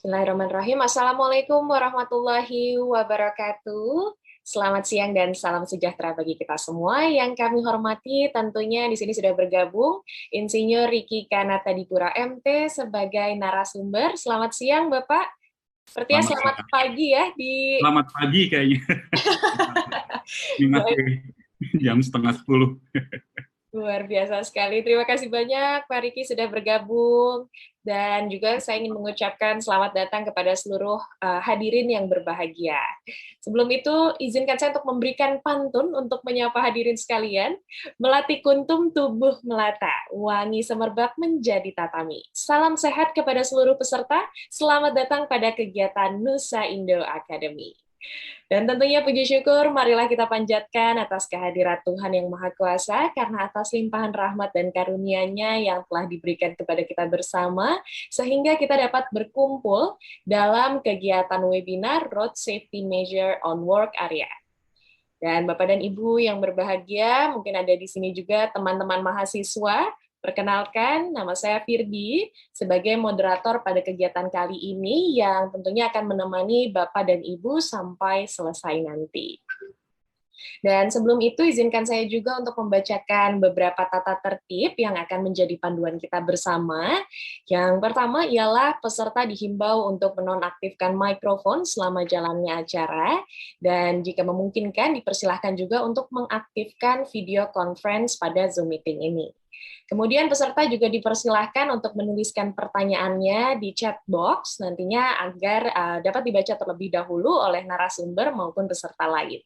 Bismillahirrahmanirrahim. Assalamualaikum warahmatullahi wabarakatuh. Selamat siang dan salam sejahtera bagi kita semua. Yang kami hormati tentunya di sini sudah bergabung Insinyur Riki Kanatadipura MT sebagai narasumber. Selamat siang Bapak. Sepertinya selamat pagi ya di. Selamat pagi kayaknya. Ini masih jam 9:30. Luar biasa sekali. Terima kasih banyak Pak Riki sudah bergabung. Dan juga saya ingin mengucapkan selamat datang kepada seluruh hadirin yang berbahagia. Sebelum itu, izinkan saya untuk memberikan pantun untuk menyapa hadirin sekalian. Melati kuntum tubuh melata, wangi semerbak menjadi tatami. Salam sehat kepada seluruh peserta. Selamat datang pada kegiatan Nusa Indo Academy. Dan tentunya puji syukur, marilah kita panjatkan atas kehadirat Tuhan yang Maha Kuasa, karena atas limpahan rahmat dan karunia-Nya yang telah diberikan kepada kita bersama, sehingga kita dapat berkumpul dalam kegiatan webinar Road Safety Measure on Work Area. Dan Bapak dan Ibu yang berbahagia, mungkin ada di sini juga teman-teman mahasiswa. Perkenalkan, nama saya Firdi sebagai moderator pada kegiatan kali ini yang tentunya akan menemani Bapak dan Ibu sampai selesai nanti. Dan sebelum itu, izinkan saya juga untuk membacakan beberapa tata tertib yang akan menjadi panduan kita bersama. Yang pertama ialah peserta dihimbau untuk menonaktifkan mikrofon selama jalannya acara, dan jika memungkinkan, dipersilahkan juga untuk mengaktifkan video conference pada Zoom meeting ini. Kemudian peserta juga dipersilahkan untuk menuliskan pertanyaannya di chat box nantinya agar dapat dibaca terlebih dahulu oleh narasumber maupun peserta lain.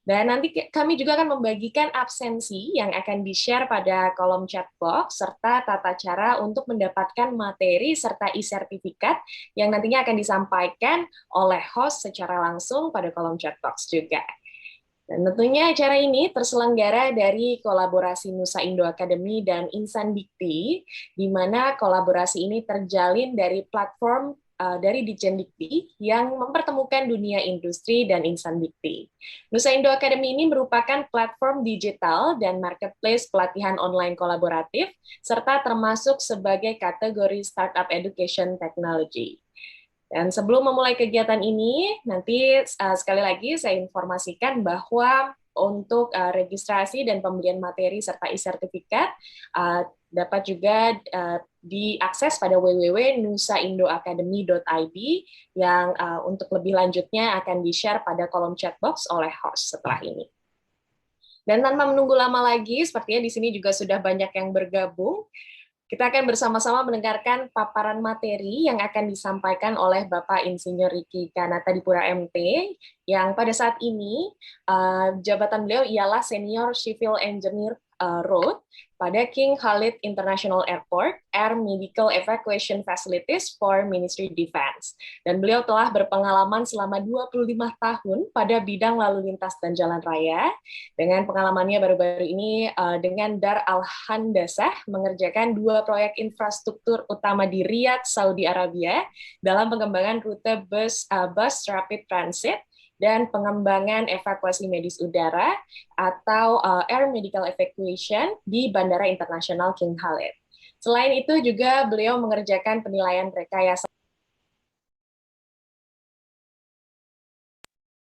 Dan nanti kami juga akan membagikan absensi yang akan di-share pada kolom chat box serta tata cara untuk mendapatkan materi serta e-sertifikat yang nantinya akan disampaikan oleh host secara langsung pada kolom chat box juga. Dan tentunya acara ini terselenggara dari kolaborasi Nusa Indo Academy dan Insan Dikti, di mana kolaborasi ini terjalin dari platform dari Ditjen Dikti yang mempertemukan dunia industri dan Insan Dikti. Nusa Indo Academy ini merupakan platform digital dan marketplace pelatihan online kolaboratif, serta termasuk sebagai kategori Startup Education Technology. Dan sebelum memulai kegiatan ini, nanti sekali lagi saya informasikan bahwa untuk registrasi dan pembelian materi serta e-sertifikat dapat juga diakses pada www.nusaindoacademy.id yang untuk lebih lanjutnya akan di-share pada kolom chat box oleh host setelah ini. Dan tanpa menunggu lama lagi, sepertinya di sini juga sudah banyak yang bergabung. Kita akan bersama-sama mendengarkan paparan materi yang akan disampaikan oleh Bapak Insinyur Riki Kanatadipura MT, yang pada saat ini jabatan beliau ialah Senior Civil Engineer Road pada King Khalid International Airport, Air Medical Evacuation Facilities for Ministry Defense. Dan beliau telah berpengalaman selama 25 tahun pada bidang lalu lintas dan jalan raya. Dengan pengalamannya baru-baru ini dengan Dar Al-Handasah mengerjakan 2 proyek infrastruktur utama di Riyadh, Saudi Arabia dalam pengembangan rute bus rapid transit dan pengembangan evakuasi medis udara atau Air Medical Evacuation di Bandara Internasional King Khalid. Selain itu juga beliau mengerjakan penilaian rekayasa.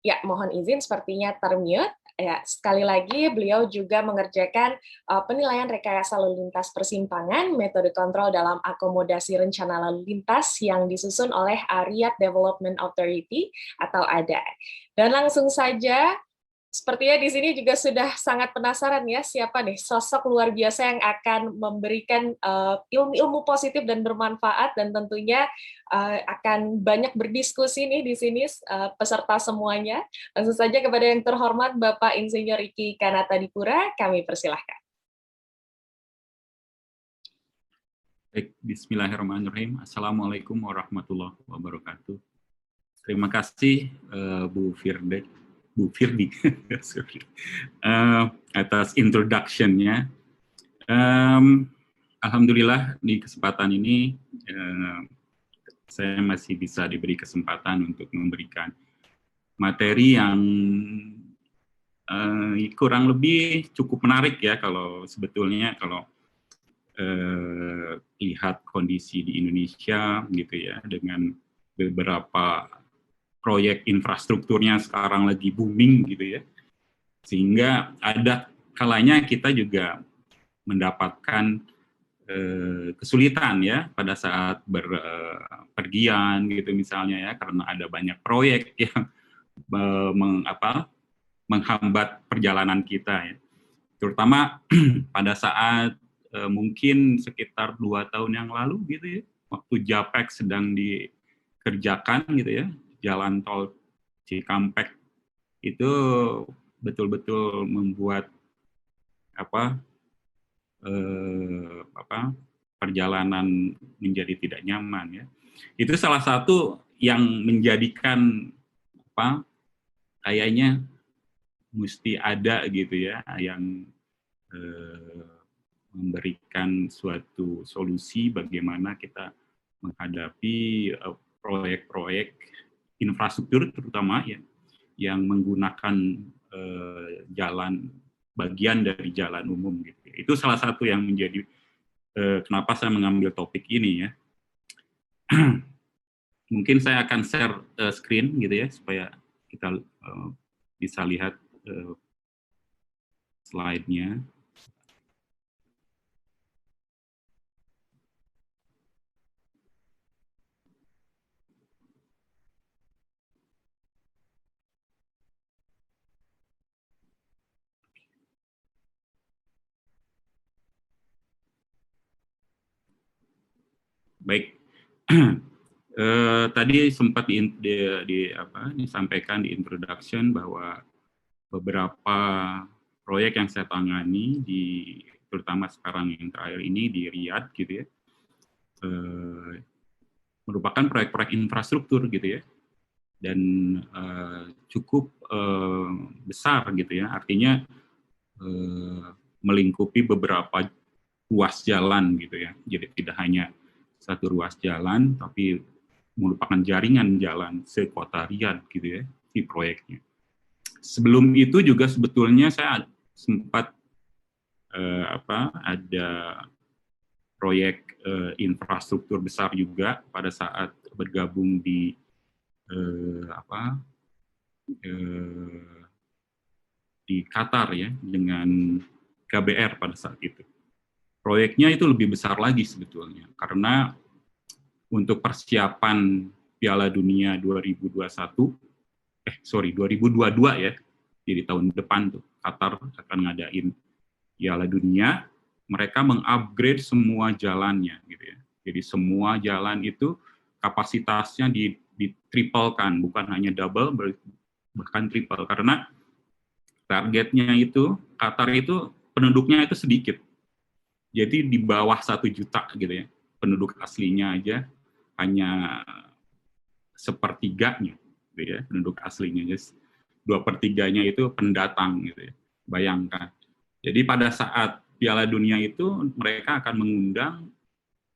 Ya, mohon izin sepertinya termute. Ya, sekali lagi beliau juga mengerjakan penilaian rekayasa lalu lintas persimpangan, metode kontrol dalam akomodasi rencana lalu lintas yang disusun oleh Riyadh Development Authority atau ADA. Dan langsung saja, sepertinya di sini juga sudah sangat penasaran ya, siapa nih sosok luar biasa yang akan memberikan ilmu-ilmu positif dan bermanfaat, dan tentunya akan banyak berdiskusi nih di sini peserta semuanya. Langsung saja kepada yang terhormat Bapak Insinyur Riki Kanatadipura, kami persilahkan. Baik, bismillahirrahmanirrahim. Assalamualaikum warahmatullahi wabarakatuh. Terima kasih Bu Firdi atas introduction-nya. Alhamdulillah di kesempatan ini saya masih bisa diberi kesempatan untuk memberikan materi yang kurang lebih cukup menarik ya, kalau sebetulnya kalau lihat kondisi di Indonesia gitu ya, dengan beberapa proyek infrastrukturnya sekarang lagi booming gitu ya, sehingga ada kalanya kita juga mendapatkan kesulitan ya pada saat berpergian gitu misalnya ya, karena ada banyak proyek yang menghambat perjalanan kita ya, terutama pada saat mungkin sekitar 2 tahun yang lalu gitu ya, waktu JAPEX sedang dikerjakan gitu ya, jalan tol Cikampek itu betul-betul membuat perjalanan menjadi tidak nyaman ya. Itu salah satu yang menjadikan kayaknya mesti ada gitu ya yang memberikan suatu solusi bagaimana kita menghadapi proyek-proyek infrastruktur terutama ya yang menggunakan jalan bagian dari jalan umum gitu. Itu salah satu yang menjadi kenapa saya mengambil topik ini ya. Mungkin saya akan share screen gitu ya supaya kita bisa lihat slide-nya. Baik, tadi sempat disampaikan di introduction bahwa beberapa proyek yang saya tangani terutama sekarang yang terakhir ini di Riyadh gitu ya, merupakan proyek-proyek infrastruktur gitu ya, dan cukup besar gitu ya, artinya melingkupi beberapa ruas jalan gitu ya, jadi tidak hanya satu ruas jalan, tapi merupakan jaringan jalan sekota Riyadh gitu ya, di proyeknya. Sebelum itu juga sebetulnya saya sempat ada proyek infrastruktur besar juga pada saat bergabung di di Qatar ya, dengan KBR pada saat itu. Proyeknya itu lebih besar lagi sebetulnya, karena untuk persiapan Piala Dunia 2022 ya, jadi tahun depan tuh Qatar akan ngadain Piala Dunia, mereka mengupgrade semua jalannya gitu ya. Jadi semua jalan itu kapasitasnya di-triplekan, bukan hanya double, bahkan triple, karena targetnya itu Qatar itu penduduknya itu sedikit. Jadi di bawah 1 juta gitu ya, penduduk aslinya aja hanya 1/3-nya gitu ya, penduduk aslinya, 2/3-nya itu pendatang gitu ya, bayangkan. Jadi pada saat Piala Dunia itu mereka akan mengundang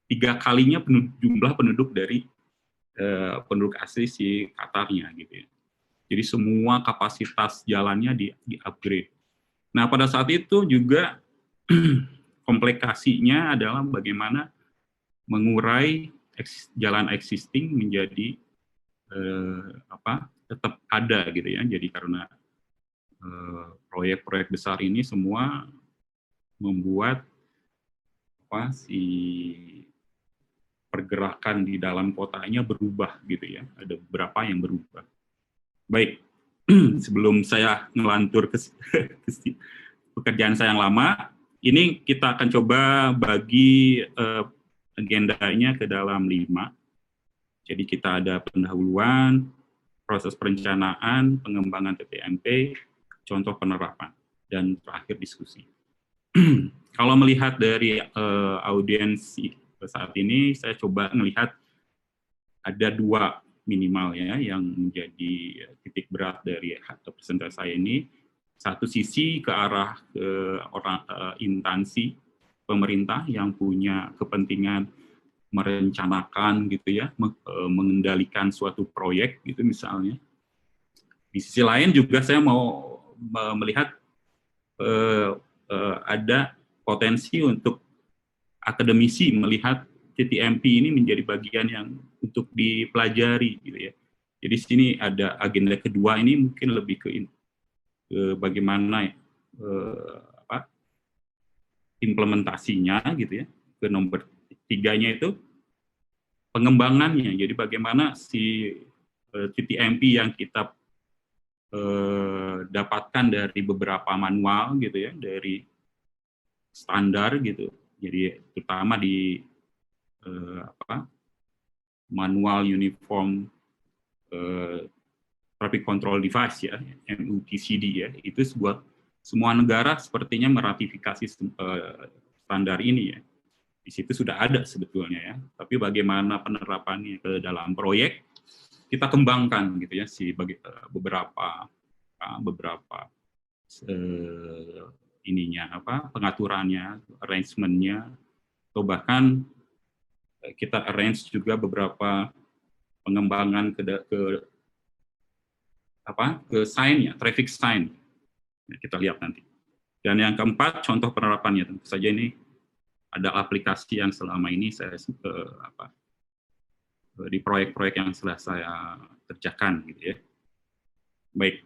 3 kalinya jumlah penduduk dari penduduk asli si Qatarnya gitu ya. Jadi semua kapasitas jalannya di-upgrade. Nah pada saat itu juga komplikasinya adalah bagaimana mengurai jalan existing menjadi tetap ada gitu ya. Jadi karena proyek-proyek besar ini semua membuat si pergerakan di dalam kotanya berubah gitu ya. Ada beberapa yang berubah. Baik, sebelum saya ngelantur ke pekerjaan saya yang lama, ini kita akan coba bagi agendanya ke dalam 5. Jadi kita ada pendahuluan, proses perencanaan, pengembangan TPMP, contoh penerapan, dan terakhir diskusi. Kalau melihat dari audiens saat ini, saya coba melihat ada 2 minimal ya yang menjadi titik berat dari presentasi saya ini. Satu sisi ke arah instansi pemerintah yang punya kepentingan merencanakan gitu ya, mengendalikan suatu proyek gitu misalnya. Di sisi lain juga saya mau melihat ada potensi untuk akademisi melihat TTMP ini menjadi bagian yang untuk dipelajari gitu ya. Jadi sini ada agenda kedua ini mungkin lebih ke bagaimana implementasinya gitu ya. Ke nomor 3-nya itu pengembangannya. Jadi bagaimana si TTMP yang kita dapatkan dari beberapa manual gitu ya, dari standar gitu. Jadi terutama di manual uniform traffic control device ya, MUTCD ya, itu semua negara sepertinya meratifikasi standar ini ya. Di situ sudah ada sebetulnya ya, tapi bagaimana penerapannya ke dalam proyek kita kembangkan gitu ya, beberapa pengaturannya, arrangement-nya, atau bahkan kita arrange juga beberapa pengembangan ke sign-nya, traffic sign. Kita lihat nanti. Dan yang keempat, contoh penerapannya tentu saja ini ada aplikasi yang selama ini saya di proyek-proyek yang telah saya kerjakan gitu ya. Baik.